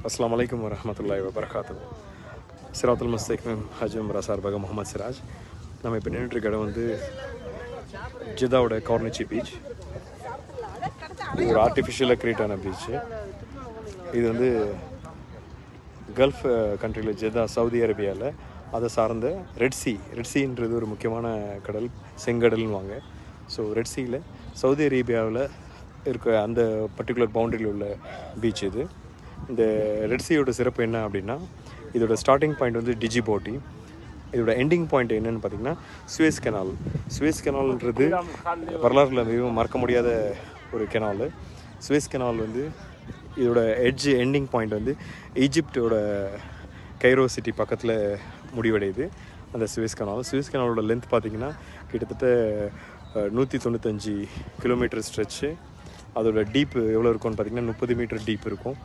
அஸ்ஸலாமு அலைக்கும் வரஹ்மத்துல்லாஹி வபரகாத்துஹு. சிராத்துல் முஸ்தகீம் ஹஜ் உம்ரா சார்பாக முகமது சிராஜ். நம்ம இப்போ நின்றுட்டு இடம் வந்து ஜிதாவோட கார்னிச்சி பீச். இது ஒரு ஆர்டிஃபிஷியலாக க்ரியேட் ஆன பீச்சு. இது வந்து கல்ஃப் கண்ட்ரியில் ஜிதா சவுதி அரேபியாவில் அதை சார்ந்த ரெட்சின்றது ஒரு முக்கியமான கடல், செங்கடல்னுவாங்க. ஸோ ரெட்சியில் சவுதி அரேபியாவில் இருக்க அந்த பர்டிகுலர் பவுண்டரியில் உள்ள பீச் இது. இந்த ரெட்சியோட சிறப்பு என்ன அப்படின்னா, இதோட ஸ்டார்டிங் பாயிண்ட் வந்து டிஜிபோட்டி, இதோட எண்டிங் பாயிண்ட் என்னென்னு பார்த்திங்கன்னா சுவேஸ் கெனால்ன்றது வரலாற்றில் மிகவும் மறக்க முடியாத ஒரு கெனால். சுவேஸ் கெனால் வந்து இதோட எண்டிங் பாயிண்ட் வந்து ஈஜிப்டோட கைரோ சிட்டி பக்கத்தில் முடிவடையுது அந்த சுவேஸ் கெனாலோட லென்த் பார்த்திங்கன்னா கிட்டத்தட்ட 195 கிலோமீட்டர் ஸ்ட்ரெச்சு. அதோட டீப்பு எவ்வளோ இருக்கும்னு பார்த்திங்கன்னா 30 மீட்டர் டீப் இருக்கும்.